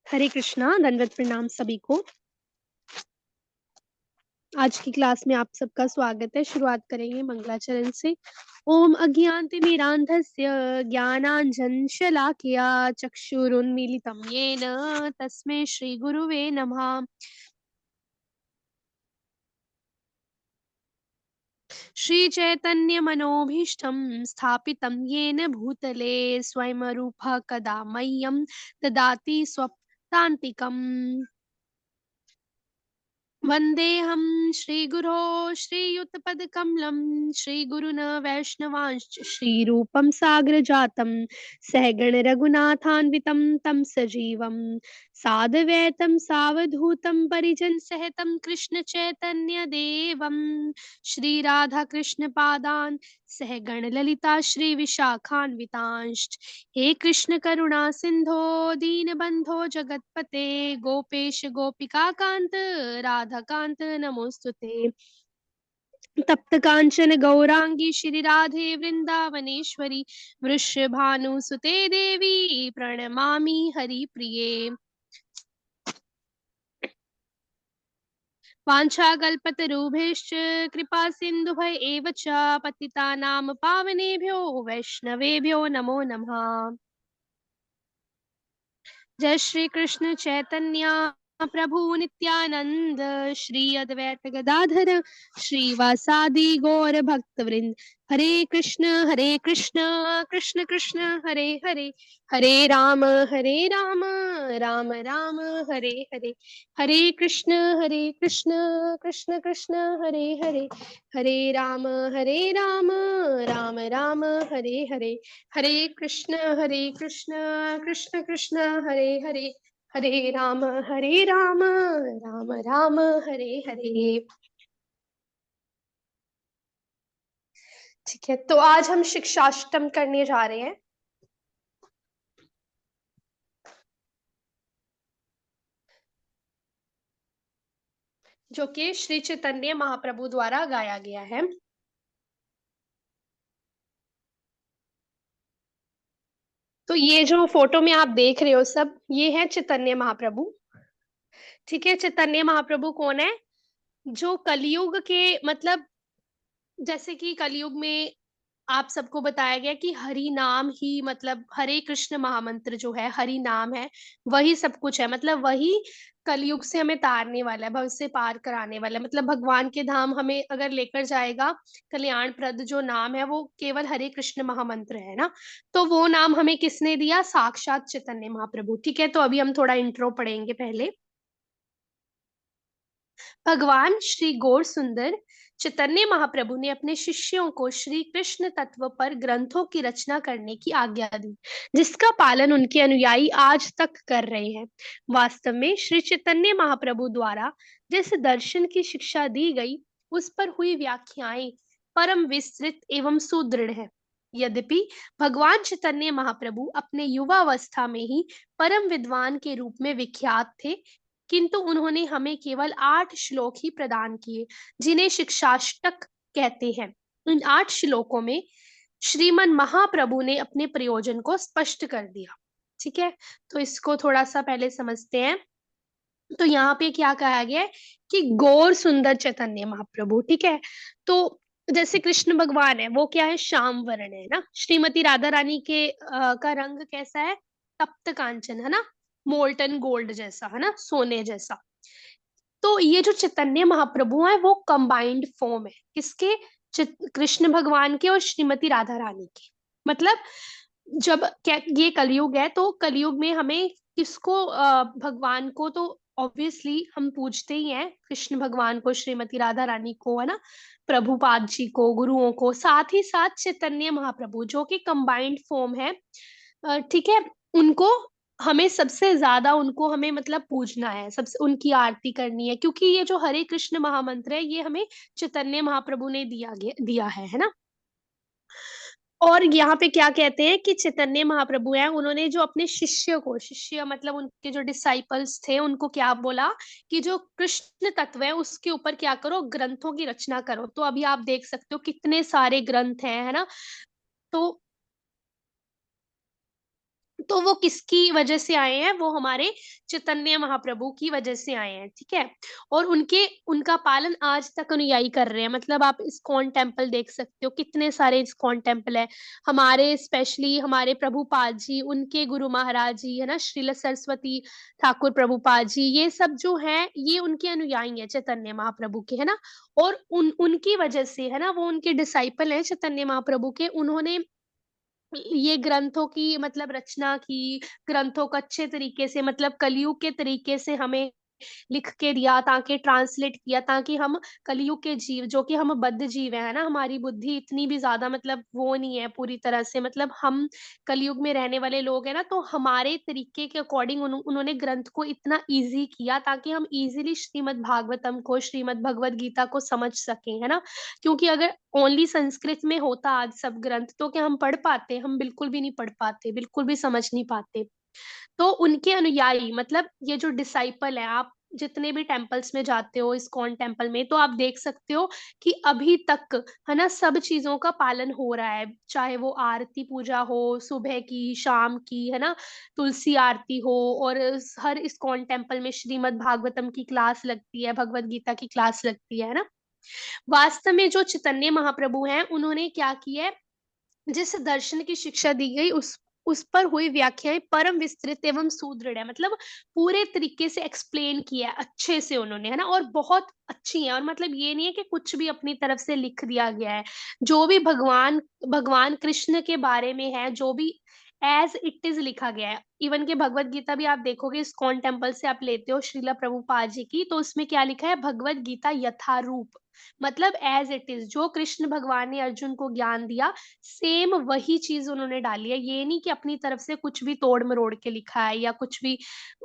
हरे कृष्णा, दंडवत प्रणाम सभी को। आज की क्लास में आप सबका स्वागत है। शुरुआत करेंगे मंगलाचरण से। ओम अज्ञानतिमिरान्धस्य ज्ञानाञ्जनशलाकया चक्षुरुन्मीलितं येन तस्मै श्रीगुरुवे नमः। श्रीचैतन्यमनोभीष्टं स्थापितं येन भूतले स्वयं रूपः कदा मह्यं ददाति स्वपदान्तिकम्। वन्देऽहं श्रीगुरो श्रीयुतपदकमलं श्रीगुरुन् वैष्णवांश्च श्रीरूपं साग्रजातं सहगण रघुनाथान्वितं तं सजीवं साद्वैतं सावधूतं परिजनसहितं कृष्णचैतन्यदेवं श्रीराधाकृष्णपादान् सहगण ललिता श्रीविशाखान्वितांश्च हे कृष्ण करुणा सिंधो दीनबंधो जगतपते गोपेश गोपिका कांत राधा कांत नमोस्तुते। तप्त कांचन गौरांगी श्री राधे वृंदावनेश्वरी वृषभानुसुते देवी प्रणमामि हरिप्रिये। वाञ्छाकल्पतरुभ्यश्च कृपा सिन्धुभय एव च पतितानां पावनेभ्यो वैष्णवेभ्यो नमो नमः। जय श्री कृष्ण चैतन्य प्रभु नित्यानंद श्री अद्वैत गदाधर श्रीवासादि गौर भक्त वृंद। हरे कृष्ण कृष्ण कृष्ण हरे हरे, हरे राम राम राम हरे हरे, हरे कृष्ण कृष्ण कृष्ण हरे हरे, हरे राम राम राम हरे हरे, हरे कृष्ण कृष्ण कृष्ण हरे हरे, हरे राम राम राम हरे हरे। ठीक है, तो आज हम शिक्षाष्टम करने जा रहे हैं, जो कि श्री चैतन्य महाप्रभु द्वारा गाया गया है। तो ये जो फोटो में आप देख रहे हो सब, ये है चैतन्य महाप्रभु। ठीक है, चैतन्य महाप्रभु कौन है? जो कलयुग के मतलब, जैसे कि कलयुग में आप सबको बताया गया कि हरि नाम ही मतलब हरे कृष्ण महामंत्र जो है हरि नाम है, वही सब कुछ है। मतलब वही कलयुग से हमें तारने वाला है, भव से पार कराने वाला है। मतलब भगवान के धाम हमें अगर लेकर जाएगा, कल्याण प्रद जो नाम है वो केवल हरे कृष्ण महामंत्र है ना। तो वो नाम हमें किसने दिया? साक्षात चैतन्य महाप्रभु। ठीक है, तो अभी हम थोड़ा इंट्रो पढ़ेंगे पहले। भगवान श्री गौर सुंदर चैतन्य महाप्रभु ने अपने शिष्यों को श्री कृष्ण तत्व पर ग्रंथों की रचना करने की आज्ञा दी, जिसका पालन उनके अनुयायी आज तक कर रहे हैं। वास्तव में श्री चैतन्य महाप्रभु द्वारा जिस दर्शन की शिक्षा दी गई, उस पर हुई व्याख्याएं परम विस्तृत एवं सुदृढ़ है। यद्यपि भगवान चैतन्य महाप्रभु अपने युवावस्था में ही परम विद्वान के रूप में विख्यात थे, किंतु उन्होंने हमें केवल 8 श्लोक ही प्रदान किए, जिन्हें शिक्षाष्टक कहते हैं। इन 8 श्लोकों में श्रीमन महाप्रभु ने अपने प्रयोजन को स्पष्ट कर दिया। ठीक है, तो इसको थोड़ा सा पहले समझते हैं। तो यहाँ पे क्या कहा गया है कि गौर सुंदर चैतन्य महाप्रभु। ठीक है, तो जैसे कृष्ण भगवान है वो क्या है? श्याम वर्ण है ना। श्रीमती राधा रानी के का रंग कैसा है? तप्त कांचन है ना, मोल्टन गोल्ड जैसा है ना, सोने जैसा। तो ये जो चैतन्य महाप्रभु है वो कंबाइंड फॉर्म है किसके? कृष्ण भगवान के और श्रीमती राधा रानी के। मतलब जब क्या ये कलयुग है, तो कलयुग में हमें किसको भगवान को तो ऑब्वियसली हम पूजते ही हैं, कृष्ण भगवान को, श्रीमती राधा रानी को है ना, प्रभुपाद जी को, गुरुओं को, साथ ही साथ चैतन्य महाप्रभु जो कि कंबाइंड फॉर्म है। ठीक है, उनको हमें सबसे ज्यादा उनको हमें मतलब पूजना है, सबसे उनकी आरती करनी है, क्योंकि ये जो हरे कृष्ण महामंत्र है ये हमें चैतन्य महाप्रभु ने दिया है ना। और यहाँ पे क्या कहते हैं कि चैतन्य महाप्रभु हैं, उन्होंने जो अपने शिष्य को, शिष्य मतलब उनके जो डिसाइपल्स थे, उनको क्या बोला कि जो कृष्ण तत्व है उसके ऊपर क्या करो? ग्रंथों की रचना करो। तो अभी आप देख सकते हो कितने सारे ग्रंथ हैं, है ना। तो तो वो किसकी वजह से आए हैं? वो हमारे चैतन्य महाप्रभु की वजह से आए हैं, ठीक है? और उनका पालन आज तक अनुयायी कर रहे हैं। मतलब आप इस्कॉन टेम्पल देख सकते हो, कितने सारे इस्कॉन टेम्पल है। हमारे स्पेशली हमारे प्रभुपाद जी, उनके गुरु महाराज जी, है ना? श्रील सरस्वती ठाकुर प्रभुपाद जी, ये सब जो हैं, ये उनके अनुयायी हैं चैतन्य महाप्रभु के, है ना? और उनकी वजह से, है ना? वो उनके डिसाइपल हैं चैतन्य महाप्रभु के। उन्होंने ये ग्रंथों की मतलब रचना की, ग्रंथों को अच्छे तरीके से मतलब कलयुग के तरीके से हमें लिख के दिया, ताकि ट्रांसलेट किया, ताकि हम कलयुग के जीव, जो कि हम बद्ध जीव है ना, हमारी बुद्धि इतनी भी ज्यादा मतलब वो नहीं है पूरी तरह से, मतलब हम कलयुग में रहने वाले लोग हैं ना, तो हमारे तरीके के अकॉर्डिंग उन्होंने ग्रंथ को इतना इजी किया, ताकि हम इजीली श्रीमद् भागवतम को, श्रीमद् भगवत गीता को समझ सकें, है ना? क्योंकि अगर ओनली संस्कृत में होता आज सब ग्रंथ, तो क्या हम पढ़ पाते? हम बिल्कुल भी नहीं पढ़ पाते, बिल्कुल भी समझ नहीं पाते। तो उनके अनुयायी मतलब ये जो डिसाइपल है, आप जितने भी टेम्पल्स में जाते हो, इस्कॉन टेम्पल में, तो आप देख सकते हो कि अभी तक, है ना, सब चीजों का पालन हो रहा है। चाहे वो आरती पूजा हो, सुबह की, शाम की, है ना, तुलसी आरती हो, और हर इस्कॉन टेम्पल में श्रीमद् भागवतम की क्लास लगती है, भगवत गीता की क्लास लगती है ना? वास्तव में जो चैतन्य महाप्रभु हैं, उन्होंने क्या किया है, जिस दर्शन की शिक्षा दी गई, उस पर हुई व्याख्याएं परम विस्तृत एवं सुदृढ़ है। मतलब पूरे तरीके से एक्सप्लेन किया है अच्छे से उन्होंने, है ना? और बहुत अच्छी है। और मतलब ये नहीं है कि कुछ भी अपनी तरफ से लिख दिया गया है। जो भी भगवान भगवान कृष्ण के बारे में है, जो भी एज इट इज लिखा गया है। इवन के भगवत गीता भी आप देखोगे, इस्कॉन टेम्पल से आप लेते हो श्रीला प्रभुपाद जी की, तो उसमें क्या लिखा है? भगवत गीता यथारूप, मतलब एज इट इज, जो कृष्ण भगवान ने अर्जुन को ज्ञान दिया, सेम वही चीज उन्होंने डाली है। ये नहीं कि अपनी तरफ से कुछ भी तोड़ मरोड़ के लिखा है, या कुछ भी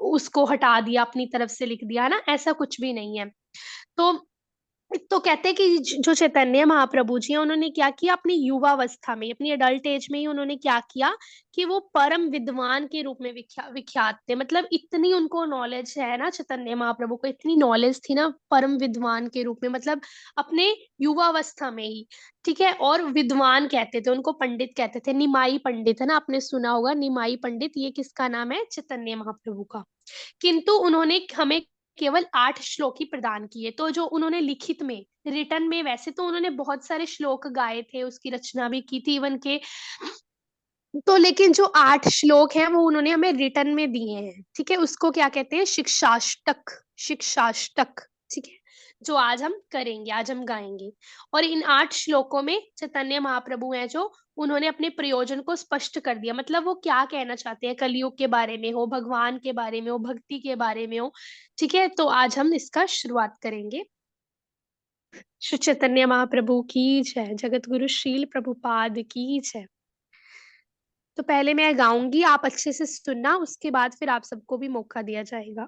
उसको हटा दिया, अपनी तरफ से लिख दिया, है ना? ऐसा कुछ भी नहीं है। तो कहते हैं कि जो चैतन्य महाप्रभु जी हैं, उन्होंने क्या किया अपनी युवावस्था में, अपनी अडल्ट एज में ही उन्होंने क्या किया कि वो परम विद्वान के रूप में विख्यात थे। मतलब इतनी उनको नॉलेज है ना, चैतन्य महाप्रभु को इतनी नॉलेज थी ना, परम विद्वान के रूप में, मतलब अपने युवावस्था में ही, ठीक है? और विद्वान कहते थे उनको, पंडित कहते थे, निमाई पंडित, है ना? आपने सुना होगा निमाई पंडित, ये किसका नाम है? चैतन्य महाप्रभु का। किंतु उन्होंने हमें केवल 8 श्लोक ही प्रदान किए। तो जो उन्होंने लिखित में, रिटन में, वैसे तो उन्होंने बहुत सारे श्लोक गाए थे, उसकी रचना भी की थी इवन के, तो लेकिन जो 8 श्लोक हैं वो उन्होंने हमें रिटन में दिए हैं, ठीक है? उसको क्या कहते हैं? शिक्षाष्टक। शिक्षाष्टक, ठीक है? जो आज हम करेंगे, आज हम गाएंगे। और इन 8 श्लोकों में चैतन्य महाप्रभु हैं जो, उन्होंने अपने प्रयोजन को स्पष्ट कर दिया। मतलब वो क्या कहना चाहते हैं, कलयुग के बारे में हो, भगवान के बारे में हो, भक्ति के बारे में हो, ठीक है? तो आज हम इसका शुरुआत करेंगे। श्री चैतन्य महाप्रभु की जय, जगत गुरु श्रील प्रभुपाद की जय। तो पहले मैं गाऊंगी, आप अच्छे से सुनना, उसके बाद फिर आप सबको भी मौका दिया जाएगा।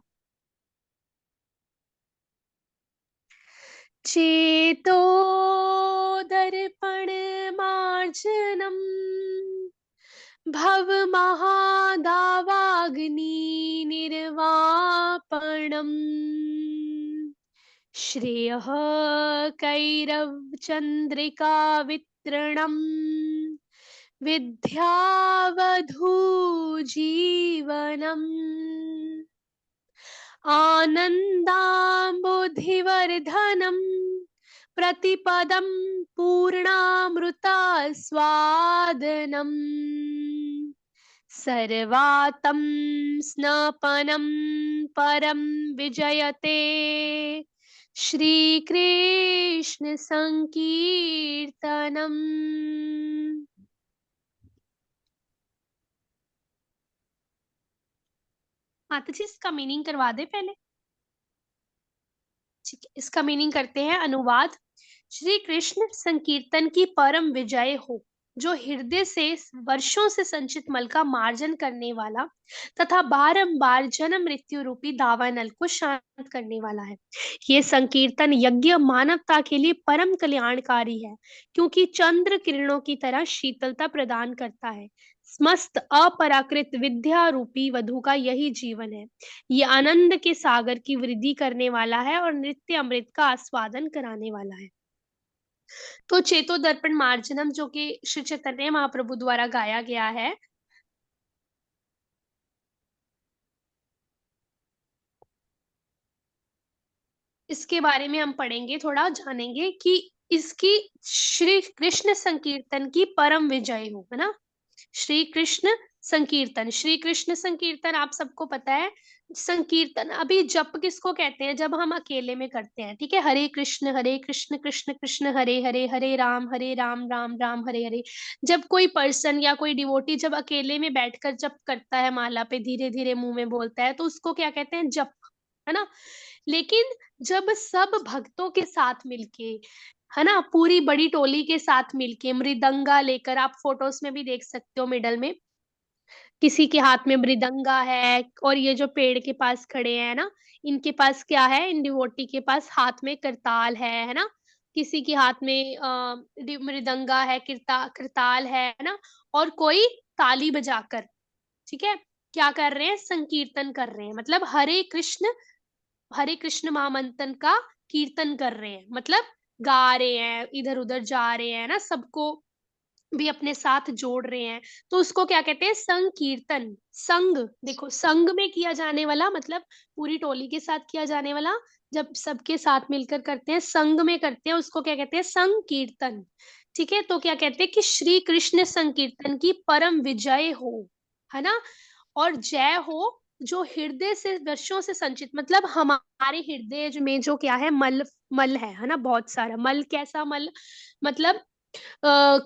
चेतो दर्पण मार्जनम, भव महादावाग्नि निर्वापणम, श्रेयः कैरव चंद्रिका वितरणम, विद्यावधू जीवनम, आनन्दाम्बुधिवर्धनम् प्रतिपदं पूर्णामृतास्वादनम्, सर्वातं स्नपनं परं विजयते, श्रीकृष्ण संकीर्तनम्। माता जी, इसका मीनिंग करवा दे पहले। ठीक है, इसका मीनिंग करते हैं, अनुवाद। श्री कृष्ण संकीर्तन की परम विजय हो, जो हृदय से वर्षों से संचित मल का मार्जन करने वाला, तथा बारंबार जन्म मृत्यु रूपी दावानल को शांत करने वाला है। ये संकीर्तन यज्ञ मानवता के लिए परम कल्याणकारी है, क्योंकि चंद्र किरणों की तरह शीतलता प्रदान करता है। समस्त अपराकृत विद्या रूपी वधु का यही जीवन है। ये आनंद के सागर की वृद्धि करने वाला है और नित्य अमृत का आस्वादन कराने वाला है। तो चेतो दर्पण मार्जनम, जो कि श्री चैतन्य महाप्रभु द्वारा गाया गया है, इसके बारे में हम पढ़ेंगे, थोड़ा जानेंगे कि इसकी श्री कृष्ण संकीर्तन की परम विजय हो, है ना। श्री कृष्ण संकीर्तन, श्री कृष्ण संकीर्तन आप सबको पता है। संकीर्तन अभी जप किसको कहते हैं, जब हम अकेले में करते हैं, ठीक है। हरे कृष्ण कृष्ण कृष्ण हरे हरे, हरे राम राम राम हरे हरे। जब कोई पर्सन या कोई डिवोटी जब अकेले में बैठकर जप करता है, माला पे धीरे धीरे मुंह में बोलता है, तो उसको क्या कहते हैं, जप, है ना। लेकिन जब सब भक्तों के साथ मिलके, है ना, पूरी बड़ी टोली के साथ मिलके मृदंगा लेकर, आप फोटोज में भी देख सकते हो, मिडल में किसी के हाथ में मृदंगा है, और ये जो पेड़ के पास खड़े हैं ना, इनके पास क्या है, इन डिवोटी के पास हाथ में करताल है ना। किसी के हाथ में मृदंगा है, करताल है ना। और कोई ताली बजाकर, ठीक है, क्या कर रहे हैं, संकीर्तन कर रहे हैं, मतलब हरे कृष्ण महामंत्र का कीर्तन कर रहे हैं, मतलब गा रहे हैं, इधर उधर जा रहे हैं ना, सबको भी अपने साथ जोड़ रहे हैं। तो उसको क्या कहते हैं, संकीर्तन। संग, देखो, संग में किया जाने वाला मतलब पूरी टोली के साथ किया जाने वाला, जब सबके साथ मिलकर करते हैं, संग में करते हैं, उसको क्या कहते हैं, संकीर्तन। ठीक है, तो क्या कहते हैं कि श्री कृष्ण संकीर्तन की परम विजय हो, है ना। और जय हो जो हृदय से वर्षों से संचित, मतलब हमारे हृदय में जो क्या है, मल, मल है ना, बहुत सारा मल। कैसा मल, मतलब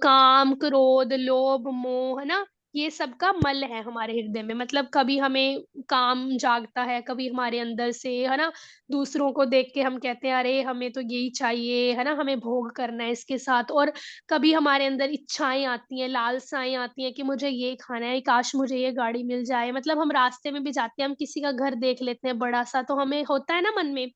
काम, क्रोध, लोभ, मोह, है ना, ये सब का मल है हमारे हृदय में। मतलब कभी हमें काम जागता है, कभी हमारे अंदर से, है ना, दूसरों को देख के हम कहते हैं अरे हमें तो यही चाहिए, है ना, हमें भोग करना है इसके साथ। और कभी हमारे अंदर इच्छाएं आती हैं, लालसाएं आती हैं कि मुझे ये खाना है, काश मुझे ये गाड़ी मिल जाए। मतलब हम रास्ते में भी जाते हैं, हम किसी का घर देख लेते हैं बड़ा सा, तो हमें होता है ना मन में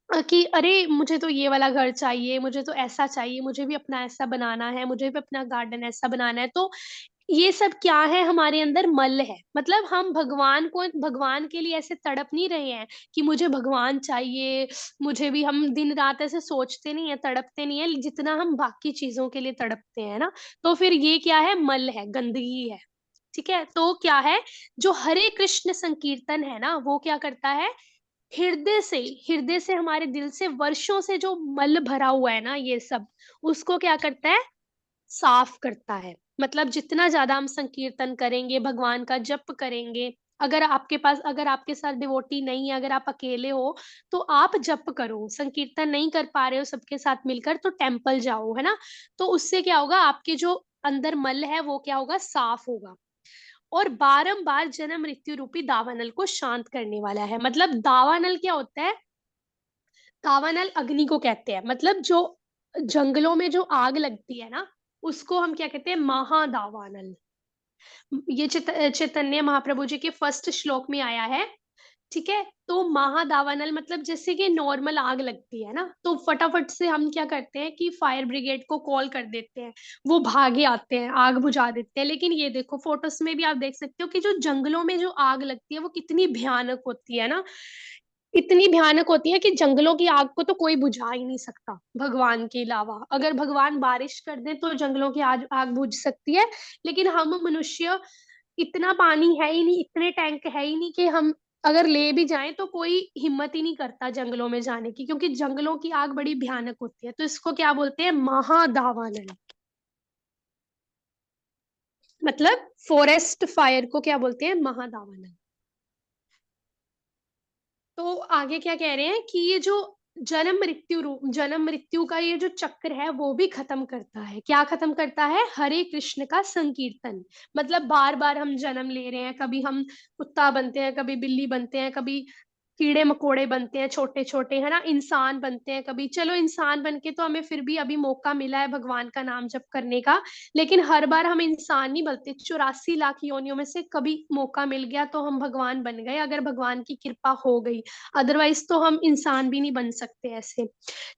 कि अरे मुझे तो ये वाला घर चाहिए, मुझे तो ऐसा चाहिए, मुझे भी अपना ऐसा बनाना है, मुझे भी अपना गार्डन ऐसा बनाना है। तो ये सब क्या है, हमारे अंदर मल है। मतलब हम भगवान के लिए ऐसे तड़प नहीं रहे हैं कि मुझे भगवान चाहिए, मुझे भी, हम दिन रात ऐसे सोचते नहीं है, तड़पते नहीं है जितना हम बाकी चीजों के लिए तड़पते हैं ना। तो फिर ये क्या है, मल है, गंदगी है। ठीक है, तो क्या है, जो हरे कृष्ण संकीर्तन है ना, वो क्या करता है, हृदय से, हृदय से, हमारे दिल से वर्षों से जो मल भरा हुआ है ना, ये सब, उसको क्या करता है, साफ करता है। मतलब जितना ज्यादा हम संकीर्तन करेंगे, भगवान का जप करेंगे, अगर आपके पास, अगर आपके साथ डिवोटी नहीं है, अगर आप अकेले हो, तो आप जप करो। संकीर्तन नहीं कर पा रहे हो सबके साथ मिलकर, तो टेम्पल जाओ, है ना। तो उससे क्या होगा, आपके जो अंदर मल है वो क्या होगा, साफ होगा। और बारंबार जन्म मृत्यु रूपी दावानल को शांत करने वाला है। मतलब दावानल क्या होता है, दावानल अग्नि को कहते हैं। मतलब जो जंगलों में जो आग लगती है ना, उसको हम क्या कहते हैं, महादावानल। ये चैतन्य महाप्रभु जी के फर्स्ट श्लोक में आया है। ठीक है, तो महादावानल मतलब जैसे कि नॉर्मल आग लगती है ना, तो फटाफट से हम क्या करते हैं कि फायर ब्रिगेड को कॉल कर देते हैं, वो भागे आते हैं, आग बुझा देते हैं। लेकिन ये देखो, फोटोस में भी आप देख सकते हो कि जो जंगलों में जो आग लगती है वो कितनी भयानक होती है ना। इतनी भयानक होती है कि जंगलों की आग को तो कोई बुझा ही नहीं सकता भगवान के अलावा। अगर भगवान बारिश कर दे तो जंगलों की आग बुझ सकती है। लेकिन हम मनुष्य, इतना पानी है ही नहीं, इतने टैंक है ही नहीं कि हम अगर ले भी जाएं तो कोई हिम्मत ही नहीं करता जंगलों में जाने की, क्योंकि जंगलों की आग बड़ी भयानक होती है। तो इसको क्या बोलते हैं, महादावानल। मतलब फॉरेस्ट फायर को क्या बोलते हैं, महादावानल। तो आगे क्या कह रहे हैं कि ये जो जन्म मृत्यु का ये जो चक्र है वो भी खत्म करता है। क्या खत्म करता है, हरे कृष्ण का संकीर्तन। मतलब बार बार हम जन्म ले रहे हैं, कभी हम कुत्ता बनते हैं, कभी बिल्ली बनते हैं, कभी कीड़े मकोड़े बनते हैं छोटे छोटे, है ना, इंसान बनते हैं कभी। चलो इंसान बन के तो हमें फिर भी अभी मौका मिला है भगवान का नाम जप करने का। लेकिन हर बार हम इंसान नहीं बनते, 84 लाख योनियों में से कभी मौका मिल गया तो हम भगवान बन गए, अगर भगवान की कृपा हो गई। अदरवाइज तो हम इंसान भी नहीं बन सकते ऐसे।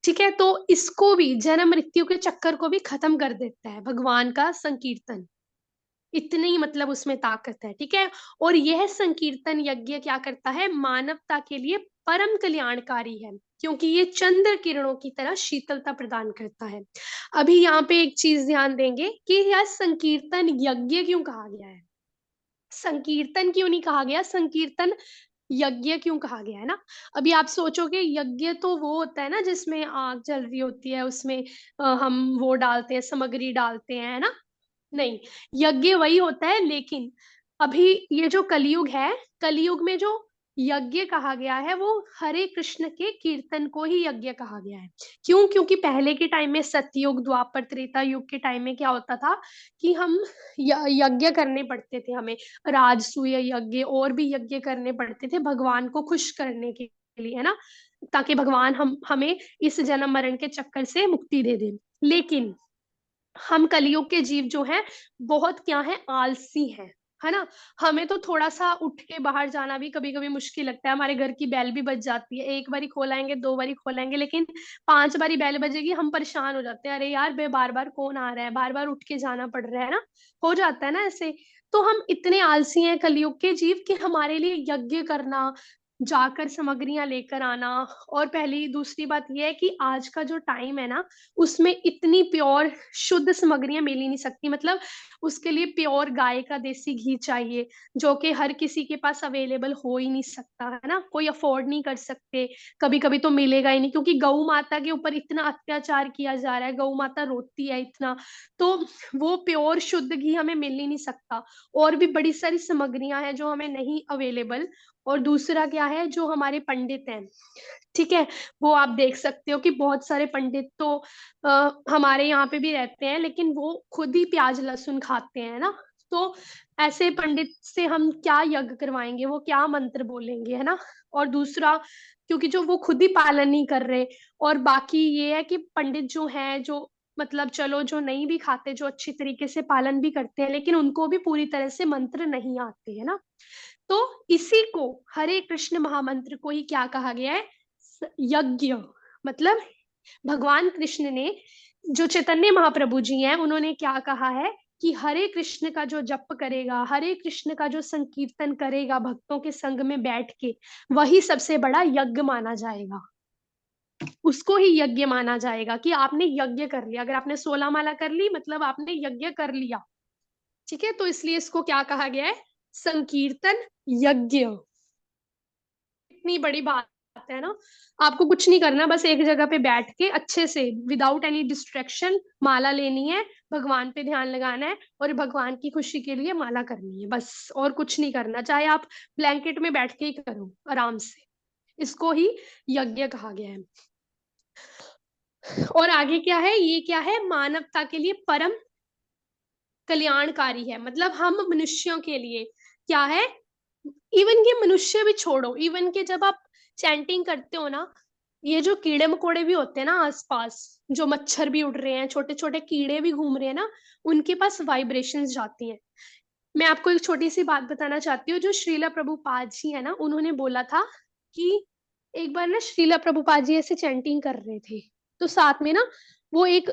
ठीक है, तो इसको भी, जन्म मृत्यु के चक्कर को भी खत्म कर देता है भगवान का संकीर्तन। इतनी मतलब उसमें ताकत है। ठीक है, और यह संकीर्तन यज्ञ क्या करता है, मानवता के लिए परम कल्याणकारी है, क्योंकि ये चंद्र किरणों की तरह शीतलता प्रदान करता है। अभी यहाँ पे एक चीज ध्यान देंगे कि यह संकीर्तन यज्ञ क्यों कहा गया है। संकीर्तन क्यों नहीं कहा गया, संकीर्तन यज्ञ क्यों कहा गया है ना। अभी आप सोचोगे यज्ञ तो वो होता है ना जिसमें आग जल रही होती है, उसमें हम वो डालते हैं, सामग्री डालते हैं, है ना। नहीं, यज्ञ वही होता है, लेकिन अभी ये जो कलयुग है, कलयुग में जो यज्ञ कहा गया है वो हरे कृष्ण के कीर्तन को ही यज्ञ कहा गया है। क्यों? क्योंकि पहले के टाइम में सतयुग, द्वापर, त्रेता युग के टाइम में क्या होता था कि हम यज्ञ करने पड़ते थे हमें, राजसूय यज्ञ और भी यज्ञ करने पड़ते थे भगवान को खुश करने के लिए, है ना, ताकि भगवान हम हमें इस जन्म मरण के चक्कर से मुक्ति दे दे। लेकिन हम कलयुग के जीव जो हैं बहुत क्या है, आलसी हैं, है ना। हमें तो थोड़ा सा उठ के बाहर जाना भी कभी कभी मुश्किल लगता है, हमारे घर की बेल भी बज जाती है, एक बारी खोलाएंगे, दो बारी खोलेंगे, लेकिन पांच बारी बेल बजेगी, हम परेशान हो जाते हैं, अरे यार बे बार बार कौन आ रहा है, बार बार उठ के जाना पड़ रहा है ना, हो जाता है ना ऐसे। तो हम इतने आलसी हैं कलयुग के जीव कि हमारे लिए यज्ञ करना, जाकर सामग्रियां लेकर आना, और पहली दूसरी बात यह है कि आज का जो टाइम है ना, उसमें इतनी प्योर शुद्ध सामग्रियां मिल ही नहीं सकती। मतलब उसके लिए प्योर गाय का देसी घी चाहिए, जो कि हर किसी के पास अवेलेबल हो ही नहीं सकता, है ना, कोई अफोर्ड नहीं कर सकते, कभी कभी तो मिलेगा ही नहीं, क्योंकि गौ माता के ऊपर इतना अत्याचार किया जा रहा है, गौ माता रोती है इतना, तो वो प्योर शुद्ध घी हमें मिल ही नहीं सकता। और भी बड़ी सारी सामग्रियां हैं जो हमें नहीं अवेलेबल। और दूसरा क्या है, जो हमारे पंडित हैं, ठीक है, वो आप देख सकते हो कि बहुत सारे पंडित तो हमारे यहाँ पे भी रहते हैं, लेकिन वो खुद ही प्याज लहसुन खाते हैं ना। तो ऐसे पंडित से हम क्या यज्ञ करवाएंगे, वो क्या मंत्र बोलेंगे, है ना। और दूसरा, क्योंकि जो वो खुद ही पालन नहीं कर रहे, और बाकी ये है कि पंडित जो हैं, जो मतलब चलो जो नहीं भी खाते, जो अच्छी तरीके से पालन भी करते हैं, लेकिन उनको भी पूरी तरह से मंत्र नहीं आते, है ना। तो इसी को, हरे कृष्ण महामंत्र को ही क्या कहा गया है, यज्ञ। मतलब भगवान कृष्ण ने, जो चैतन्य महाप्रभु जी हैं, उन्होंने क्या कहा है कि हरे कृष्ण का जो जप करेगा, हरे कृष्ण का जो संकीर्तन करेगा भक्तों के संग में बैठ के, वही सबसे बड़ा यज्ञ माना जाएगा। उसको ही यज्ञ माना जाएगा कि आपने यज्ञ कर लिया, अगर आपने 16 माला कर ली मतलब आपने यज्ञ कर लिया। ठीक है, तो इसलिए इसको क्या कहा गया है, संकीर्तन यज्ञ। इतनी बड़ी बात है ना। आपको कुछ नहीं करना, बस एक जगह पे बैठ के अच्छे से विदाउट एनी डिस्ट्रैक्शन माला लेनी है, भगवान पे ध्यान लगाना है, और भगवान की खुशी के लिए माला करनी है बस, और कुछ नहीं करना, चाहे आप ब्लैंकेट में बैठ के ही करो आराम से। इसको ही यज्ञ कहा गया है। और आगे क्या है, ये क्या है, मानवता के लिए परम कल्याणकारी है। मतलब हम मनुष्यों के लिए क्या है, इवन के मनुष्य भी छोड़ो, इवन के जब आप चैंटिंग करते हो ना, ये जो कीड़े मकोड़े भी होते हैं ना आसपास, जो मच्छर भी उड़ रहे हैं, छोटे छोटे कीड़े भी घूम रहे हैं ना, उनके पास वाइब्रेशंस जाती हैं। मैं आपको एक छोटी सी बात बताना चाहती हूँ, जो श्रीला प्रभुपाद जी है ना, उन्होंने बोला था कि एक बार ना श्रीला प्रभुपाद जी ऐसे चैंटिंग कर रहे थे, तो साथ में ना वो एक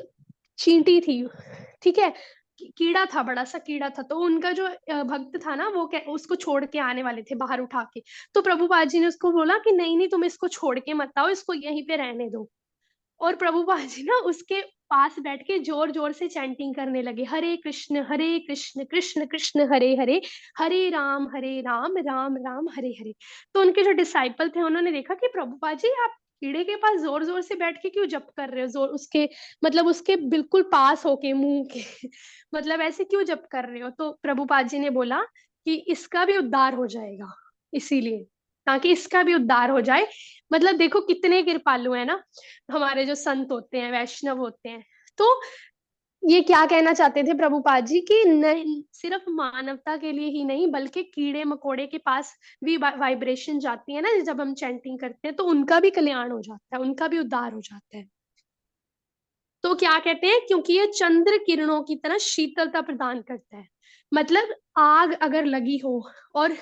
चींटी थी, ठीक है, कीड़ा था, बड़ा सा कीड़ा था, तो उनका जो भक्त था ना, वो उसको छोड़ के आने वाले थे बाहर उठा के। तो प्रभुपाद जी ने उसको बोला कि नहीं नहीं, तुम इसको छोड़ के मत आओ, इसको यहीं पे रहने दो। और प्रभुपाद जी ना उसके पास बैठ के जोर जोर से चैंटिंग करने लगे, हरे कृष्ण कृष्ण कृष्ण हरे हरे, हरे राम राम राम हरे हरे। तो उनके जो डिसाइपल थे, उन्होंने देखा कि प्रभुपाद जी आप कीड़े के पास जोर जोर से बैठ के क्यों जप कर रहे हो, जोर उसके, मतलब उसके बिल्कुल पास होके मुंह के मतलब ऐसे क्यों जप कर रहे हो। तो प्रभुपाद जी ने बोला कि इसका भी उद्धार हो जाएगा, इसीलिए, ताकि इसका भी उद्धार हो जाए। मतलब देखो कितने कृपालु है ना हमारे जो संत होते हैं, वैष्णव होते हैं। तो ये क्या कहना चाहते थे प्रभुपाद जी कि नहीं, सिर्फ मानवता के लिए ही नहीं, बल्कि कीड़े मकोड़े के पास भी वाइब्रेशन जाती है ना जब हम चैंटिंग करते हैं, तो उनका भी कल्याण हो जाता है, उनका भी उद्धार हो जाता है। तो क्या कहते हैं, क्योंकि ये चंद्र किरणों की तरह शीतलता प्रदान करता है। मतलब आग अगर लगी हो, और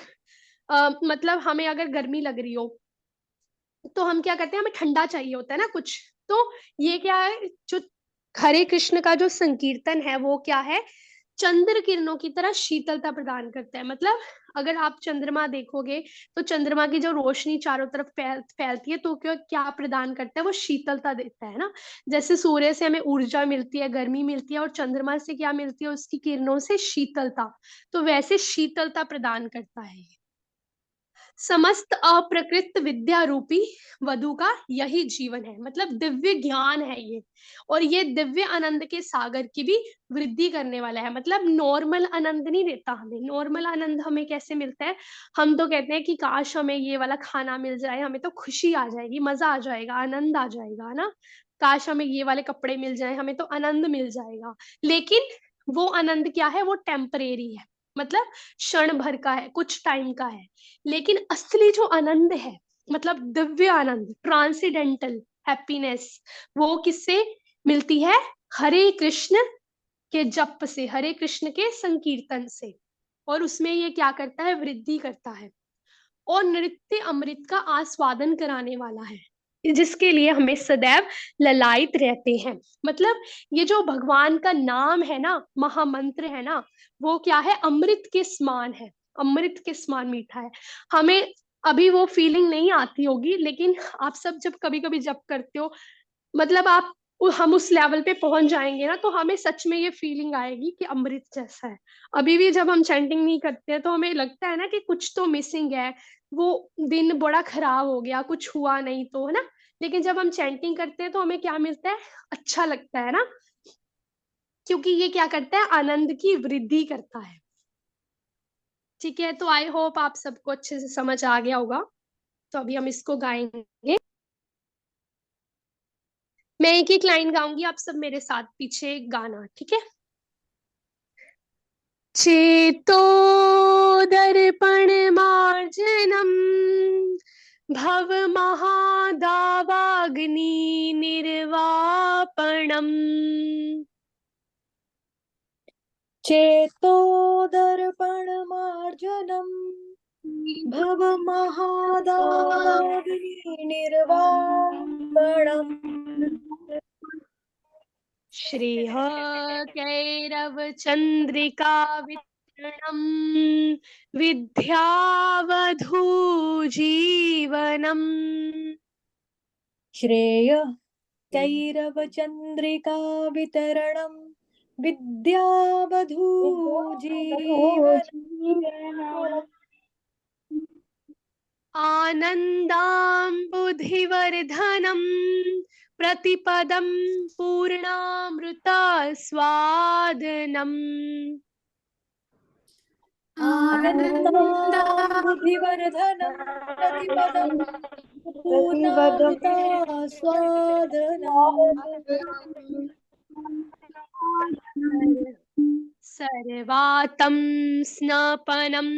मतलब हमें अगर गर्मी लग रही हो, तो हम क्या करते हैं, हमें ठंडा चाहिए होता है ना कुछ। तो ये क्या है, जो हरे कृष्ण का जो संकीर्तन है वो क्या है, चंद्र किरणों की तरह शीतलता प्रदान करता है। मतलब अगर आप चंद्रमा देखोगे, तो चंद्रमा की जो रोशनी चारों तरफ फैलती है, तो क्या क्या प्रदान करता है, वो शीतलता देता है ना। जैसे सूर्य से हमें ऊर्जा मिलती है, गर्मी मिलती है, और चंद्रमा से क्या मिलती है, उसकी किरणों से शीतलता। तो वैसे शीतलता प्रदान करता है। समस्त अप्रकृत विद्या रूपी वधु का यही जीवन है, मतलब दिव्य ज्ञान है ये। और ये दिव्य आनंद के सागर की भी वृद्धि करने वाला है। मतलब नॉर्मल आनंद नहीं देता हमें। नॉर्मल आनंद हमें कैसे मिलता है? हम तो कहते हैं कि काश हमें ये वाला खाना मिल जाए, हमें तो खुशी आ जाएगी, मजा आ जाएगा, आनंद आ जाएगा, है ना। काश हमें ये वाले कपड़े मिल जाए, हमें तो आनंद मिल जाएगा। लेकिन वो आनंद क्या है? वो टेम्परेरी है, मतलब क्षण भर का है, कुछ टाइम का है। लेकिन असली जो आनंद है, मतलब दिव्य आनंद, ट्रांसीडेंटल हैप्पीनेस, वो किससे मिलती है? हरे कृष्ण के जप से, हरे कृष्ण के संकीर्तन से। और उसमें ये क्या करता है? वृद्धि करता है। और नृत्य अमृत का आस्वादन कराने वाला है, जिसके लिए हमें सदैव ललायित रहते हैं। मतलब ये जो भगवान का नाम है ना, महामंत्र है ना, वो क्या है? अमृत के समान है, अमृत के समान मीठा है। हमें अभी वो फीलिंग नहीं आती होगी, लेकिन आप सब जब कभी कभी जप करते हो, मतलब आप हम उस लेवल पे पहुंच जाएंगे ना, तो हमें सच में ये फीलिंग आएगी कि अमृत जैसा है। अभी भी जब हम चैंटिंग नहीं करते हैं तो हमें लगता है ना कि कुछ तो मिसिंग है, वो दिन बड़ा खराब हो गया, कुछ हुआ नहीं तो, है ना। लेकिन जब हम चैंटिंग करते हैं तो हमें क्या मिलता है? अच्छा लगता है ना, क्योंकि ये क्या करता है? आनंद की वृद्धि करता है। ठीक है, तो आई होप आप सबको अच्छे से समझ आ गया होगा। तो अभी हम इसको गाएंगे। मैं एक एक लाइन गाऊंगी, आप सब मेरे साथ पीछे गाना, ठीक है। चेतो दर्पण मार्जनम भव महादावाग्नि निर्वापणम। चेतोदर्पणमार्जनम् भवमहादावाग्निर्वापणम्। श्रीः कैरव चंद्रिका वितरणम विद्यावधू जीवनम। श्रेयः कैरवचन्द्रिका वितरणम् विद्यावधू जीवनम्। आनन्दाम्बुधिवर्धनम् प्रतिपदं पूर्णामृतस्वादनम्। आनन्दाम्बुधिवर्धनम् प्रतिपदम् पूर्णामृतास्वादनम्। सर्वातं स्नपनं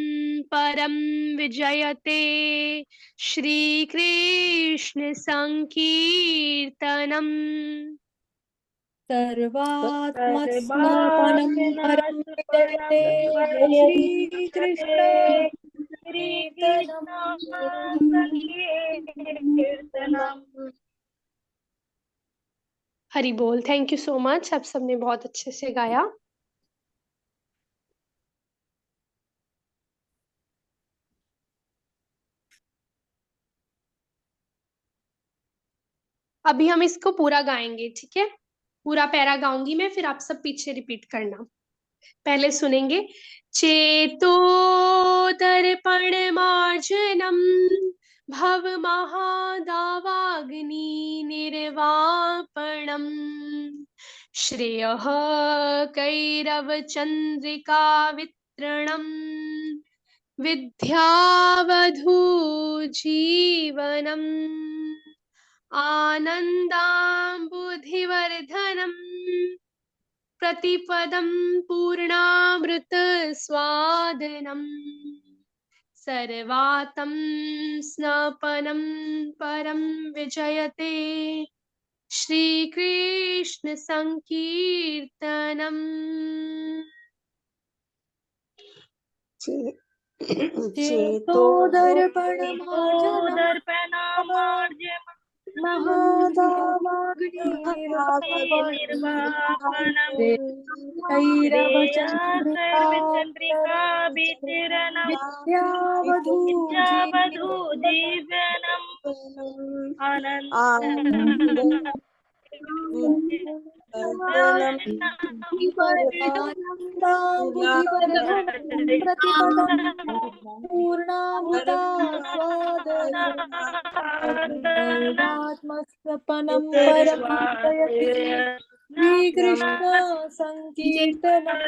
परं विजयते श्रीकृष्ण संकीर्तनम्। सर्वात्मस्नपनं परं विजयते श्रीकृष्ण कीर्तनम्। हरि बोल। थैंक यू सो मच, आप सबने बहुत अच्छे से गाया। अभी हम इसको पूरा गाएंगे, ठीक है। पूरा पैरा गाऊंगी मैं, फिर आप सब पीछे रिपीट करना। पहले सुनेंगे। चेतो दर्पण मार्जनम भव महादावाग्नि निर्वापणम। श्रेयः कैरव चंद्रिका वितरणम विद्यावधू जीवनम। आनन्दाम्बुधिवर्धनम् प्रतिपदं पूर्णामृत स्वादनम्। सर्वातं स्नपनं परं विजयते श्रीकृष्ण संकीर्तनम्। चेतोदर्पणमार्जनं महादावाग्निर्वापणम्। कैरवचन्द्रिका विद्यावधू जीवनम्। आनन्द आनन्दा बुद्धिवर्धनं प्रतिपदं पूर्णामृता स्वादनं सर्वात्मस्वपनं परं जयते श्रीकृष्ण संकीर्तनम्।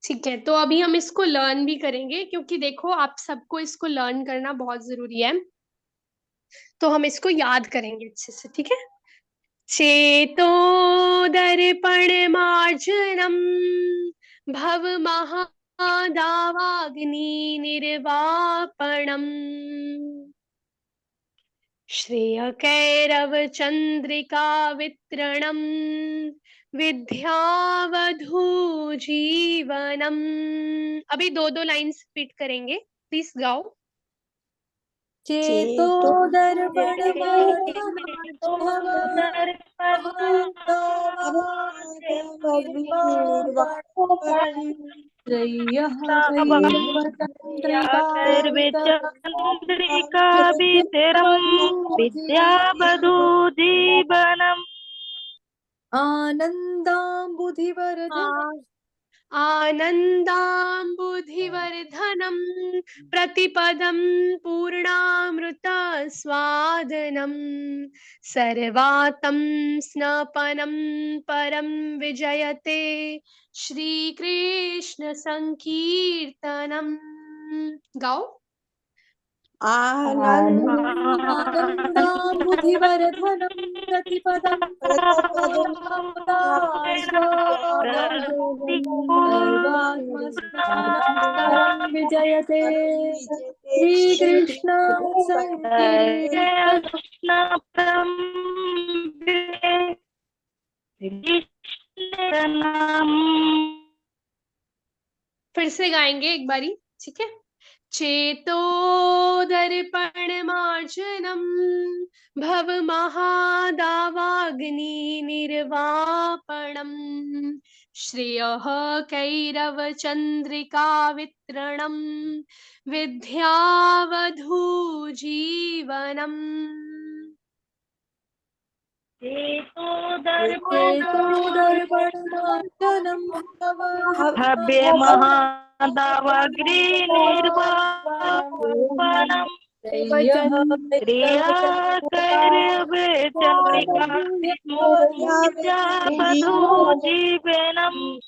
ठीक है, तो अभी हम इसको लर्न भी करेंगे, क्योंकि देखो आप सबको इसको लर्न करना बहुत जरूरी है, तो हम इसको याद करेंगे अच्छे से। ठीक है। चेतो दर्पण मार्जनम भव महादावाग्नि निर्वापणम श्रेय कैरव चंद्रिका वितरणम विद्यावधू जीवनम। अभी दो दो लाइन्स रिपीट करेंगे, प्लीज गाओ। चेतो दर्पण चंद्रिका विद्यावधू जीवनम आनन्दाम्बुधिवर्धनम् आनन्दाम्बुधिवर्धनं प्रतिपदं पूर्णामृतस्वादनं सर्वातं स्नपनं परं विजयते श्रीकृष्ण संकीर्तनम्। गाओ। आनन्दाम्बुधिवर्धनं प्रतिपदं सर्वात्मस्वपनं विजयते श्रीकृष्ण संकीर्तनम्। फिर से गाएंगे एक बारी, ठीक है। चेतो दर्पण मार्जनम भव महादावाग्नि निर्वापणम श्रेयः कैरव चंद्रिका वितरणम विद्यावधू जीवनम। भव्य महादावाग्नि निर्वापणम जीवनम।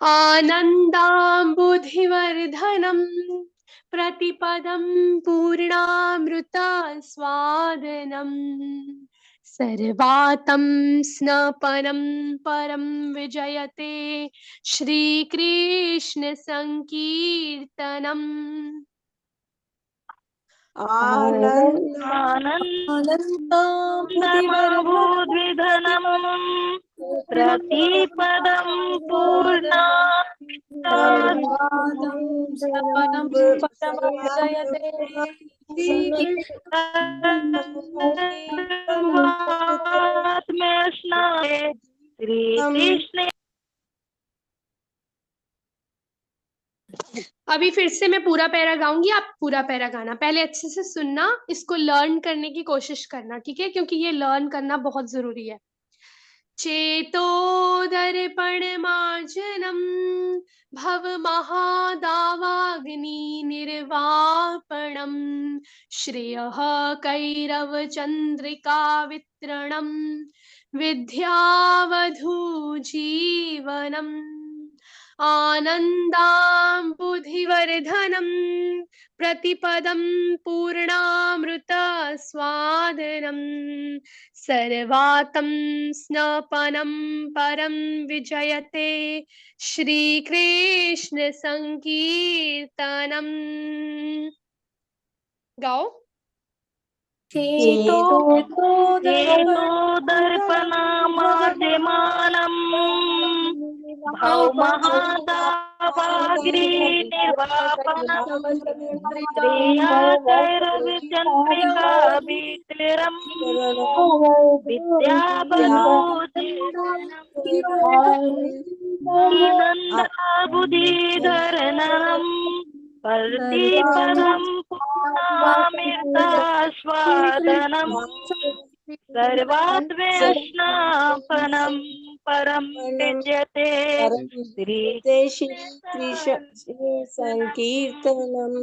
आनन्दाम्बुधिवर्धनं प्रतिपदं पूर्णामृतस्वादनं सर्वातं स्नपनं परं विजयते श्रीकृष्ण संकीर्तनम्। आनन्दाम्बुधिवर्धनं प्रतिपदं श्रीकृष्ण। अभी फिर से मैं पूरा पैरा गाऊंगी, आप पूरा पैरा गाना, पहले अच्छे से सुनना, इसको लर्न करने की कोशिश करना, ठीक है, क्योंकि ये लर्न करना बहुत जरूरी है। चेतो दर्पण मार्जनम भव महादावाग्नि निर्वापणम श्रेयः कैरव चंद्रिका वितरणम विद्यावधू जीवनम। आनन्दाम्बुधिवर्धनं प्रतिपदं पूर्णामृतस्वादनं सर्वातं स्नपनं परं विजयते श्रीकृष्ण संकीर्तनम्। गाओ। चेतो दर्पणामाद्यमानं भौमहादावाग्नि निर्वापणं श्रेयः वितरं विद्यावधू आनन्दाम्बुधिवर्धनं प्रतिपदं स्वामितास्वादनम् सर्वात्मेष्णापनं परं विद्यते श्री संकीर्तनम।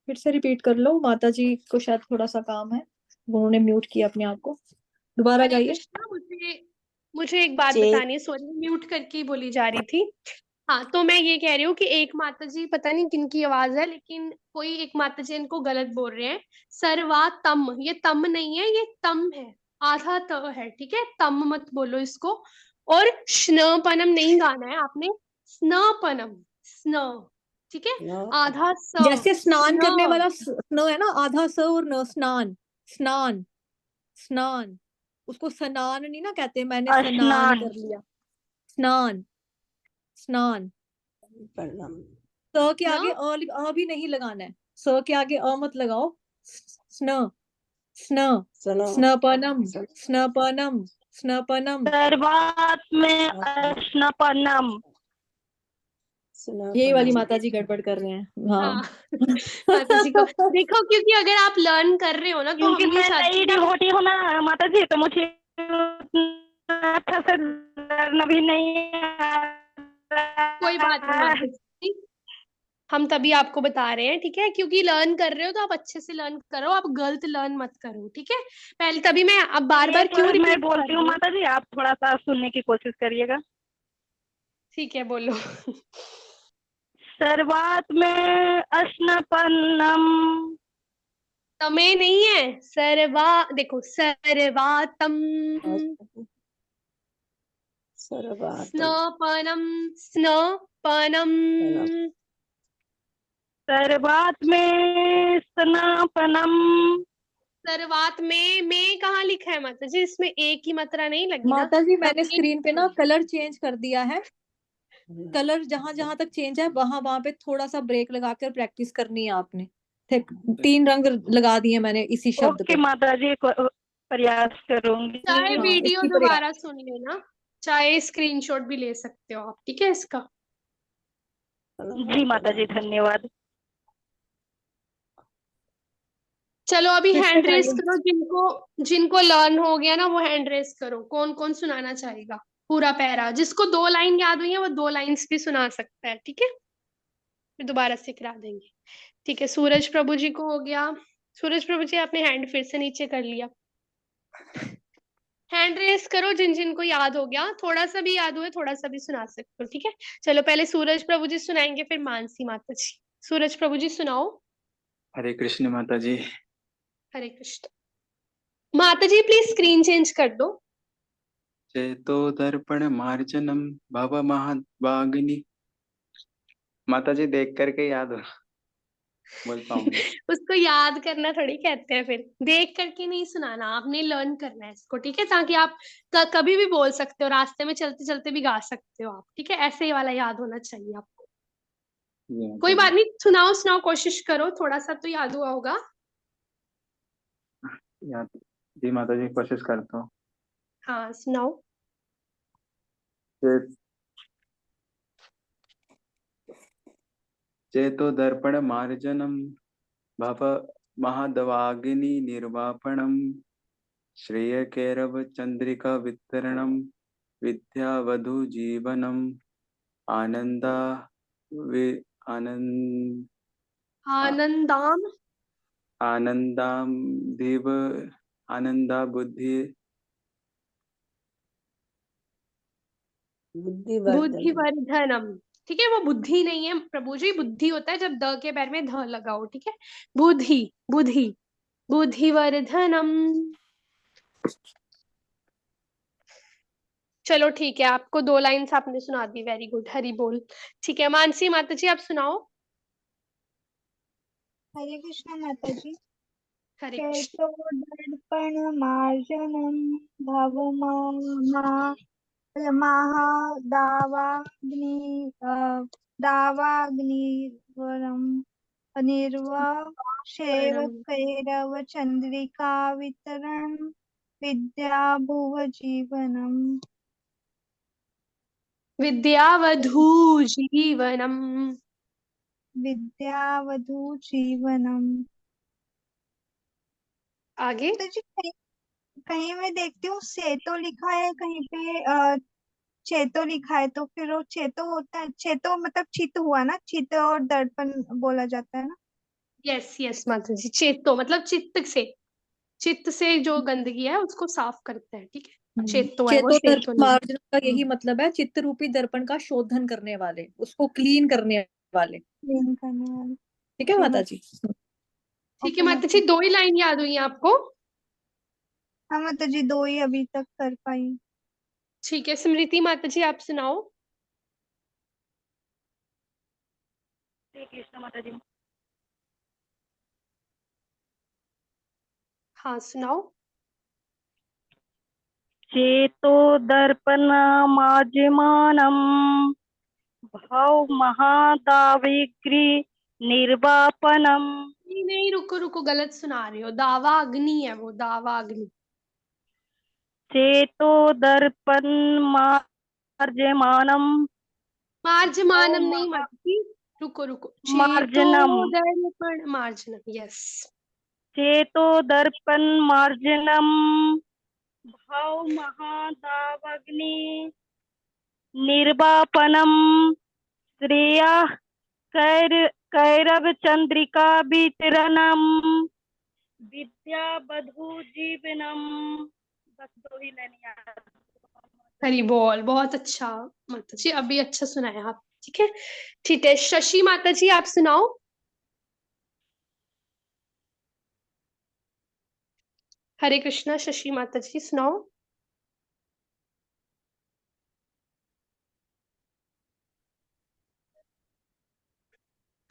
फिर से रिपीट कर लो, माता जी को शायद थोड़ा सा काम है, उन्होंने म्यूट किया अपने आप को। दोबारा हरे गाइए। कृष्णा, मुझे एक बात जी। बतानी है, सॉरी म्यूट करके ही बोली जा रही थी। हाँ, तो मैं ये कह रही हूँ कि एक माता जी, पता नहीं किनकी आवाज है, लेकिन कोई एक माता जी इनको गलत बोल रहे हैं। सर्वा तम, ये तम नहीं है, ये तम है, आधा त है, ठीक है, तम मत बोलो इसको। और स्नपनम नहीं गाना है आपने, स्नपनम, स्न, ठीक है, आधा स, जैसे स्नान स्न, करने वाला स्न है ना, आधा स और न, स्नान, स्नान, स्नान, उसको स्नान नहीं ना कहते, मैंने स्नान स्नान कर लिया, स्नान, स्नान। स के आगे अ भी नहीं लगाना है, स के आगे अ मत लगाओ, स्न, स्न, स्नपनम, स्नपनम, स्नपनम। सर्वात्मे स्नपनम। ये वाली माता जी गड़बड़ कर रहे हैं। हाँ। हाँ माता जी को देखो, क्योंकि अगर आप लर्न कर रहे हो ना, तो क्योंकि हम नहीं मैं चाहते नई कि आप, डिवोटी हूँ ना माता जी, तो मुझे उतना अच्छा से लर्न भी नहीं कोई बात नहीं आता है। माता जी, हम तभी आपको बता रहे हैं, ठीक है, क्योंकि लर्न कर रहे हो तो आप अच्छे से लर्न करो, आप गलत लर्न मत करो, ठीक है। पहले तभी मैं अब बार बार एक क्यों बार मैं रिपीट कर बोलती हूँ रही हूँ। माता जी, आप थोड़ा सा सुनने की कोशिश करिएगा। ठीक है, बोलो। सर्वात्मे स्नपनम। तमे नहीं है, सर्वा, देखो सर्वातम, स्नपनम, स्नपनम, सर्वात्मे स्नपनम। सर्वात में कहाँ लिखा है माता जी, इसमें एक ही मात्रा नहीं लगी ना, माता जी मैंने तमे स्क्रीन पे लिखा ना है। कलर चेंज कर दिया है, कलर जहां जहां तक चेंज है वहां वहां पे थोड़ा सा ब्रेक लगाकर प्रैक्टिस करनी है आपने। 3 रंग लगा दिए मैंने इसी शब्द ओके पे। माता जी, प्रयास करूंगी। चाहे हाँ, वीडियो इसकी प्रयास। दोबारा सुन लेना, चाहे स्क्रीनशॉट भी ले सकते हो आप, ठीक है इसका। जी माता जी, धन्यवाद। चलो अभी फिर से हैंड रेस गाइए। करो, जिनको जिनको लर्न हो गया ना, वो हैंड रेस करो, कौन कौन सुनाना चाहेगा पूरा पैरा, जिसको 2 लाइन याद हुई है वो 2 लाइन्स भी सुना सकता है, ठीक है, फिर दोबारा से करा देंगे। ठीक है, सूरज प्रभु जी को हो गया। सूरज प्रभु जी, आपने हैंड फिर से नीचे कर लिया। हैंड रेस करो जिन जिन को याद हो गया, थोड़ा सा भी याद हुए थोड़ा सा भी सुना सकते हो, ठीक है। चलो पहले सूरज प्रभु जी सुनाएंगे, फिर मानसी माता जी। सूरज प्रभु जी सुनाओ। हरे कृष्ण माता जी। हरे कृष्ण। माता जी प्लीज स्क्रीन चेंज कर दो। चेतो दर्पण मार्जनम भव महावाग्नि। माता जी देख करके याद हो बोल पाऊंगा। उसको याद करना थोड़ी कहते हैं, फिर देख करके नहीं सुनाना, आपने लर्न करना है इसको, ठीक है, ताकि आप कभी भी बोल सकते हो, रास्ते में चलते चलते भी गा सकते हो आप, ठीक है, ऐसे ही वाला याद होना चाहिए आपको। जी माता कोई जी। बात नहीं, सुनाओ सुनाओ, कोशिश करो, थोड़ा सा तो याद हुआ होगा। याद। जी माता जी, कोशिश करता हूँ। हाँ सुनाओ। चे- चेतो दर्पण मार्जनम भव महादवाग्नि निर्वापणम श्रेय कैरव चंद्रिका वितरणम विद्यावधु जीवनम आनंदा वि आनंद आनंदाम, आनंदाम देव आनंदा बुद्धि बुद्धिवर्धनम, ठीक है, वो बुद्धि नहीं है प्रभु जी, बुद्धि होता है जब द के पैर में ध लगाओ, ठीक है, बुद्धि, बुद्धि, बुद्धिवर्धनम। चलो ठीक है, आपको 2 लाइन्स आपने सुना दी, वेरी गुड, हरी बोल। ठीक है, मानसी माता जी आप सुनाओ। हरे कृष्ण माता जी। हरे कृष्ण। चैतोदर्पणमार्जनं महादावाग्नि दावाग्निवरं निर्वाक्षैव चंद्रिका वितरण विद्या भुव जीवनम। विद्यावधू जीवनम। विद्यावधू जीवनम। आगे तो जी कहीं मैं देखती हूँ सेतो लिखा है, कहीं पे चेतो लिखा है, तो फिर वो चेतो होता है, चेतो मतलब चित्त हुआ ना, चित्त और दर्पण बोला जाता है ना। यस यस माता जी, चेतो मतलब चित्त से जो गंदगी है उसको साफ करते हैं, ठीक है, चेतो है वो, चेतो चेतो दर्पण नहीं। मार्जन का यही मतलब है, चित्त रूपी दर्पण का शोधन करने वाले, उसको क्लीन करने वाले। क्लीन करने वाले। ठीक है ओके माता माता। जी। ठीक है ओके माता जी, माता। 2 ही लाइन याद हुई आपको? हाँ माता जी, 2 ही अभी तक कर पाई। ठीक है स्मृति माता जी, आप सुनाओ। श्री कृष्ण माता जी। हाँ सुनाओ। चेतो दर्पण माज्यमानम भाव महादाविग्री निर्वापनम। नहीं नहीं, रुको रुको, गलत सुना रहे हो, दावा अग्नि है वो, दावा अग्नि। चेतो दर्पण मार्जमानम भाव मार्जमानम नहीं माता जी, रुको रुको, चेतो मार्जनम। दर्पण मार्जनम, यस। चेतो दर्पण मार्जनम भाव महादावग्नि निर्वापनम श्रेया कैर कैरव चंद्रिका वितरणम विद्या बधू जीवनम। बस 2 ही लाइन याद। हरी बोल, बहुत अच्छा माता जी, अभी अच्छा सुनाया आप, ठीक है। ठीक है शशि माता जी, आप सुनाओ। हरे कृष्णा, शशि माता जी सुनाओ।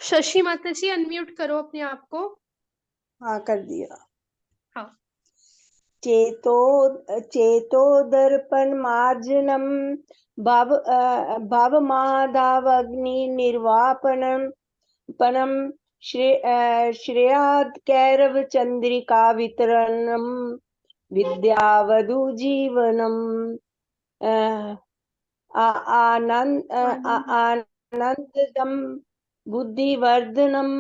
शशि माता जी अनम्यूट करो अपने आप को। हाँ कर दिया। हाँ। चेतो चेतो दर्पण मार्जनम भावमादावग्नि निर्वापनम पनम श्रेयाद कैरव चंद्रिका वितरणम विद्यावधु जीवनम आनंदम बुद्धिवर्धनम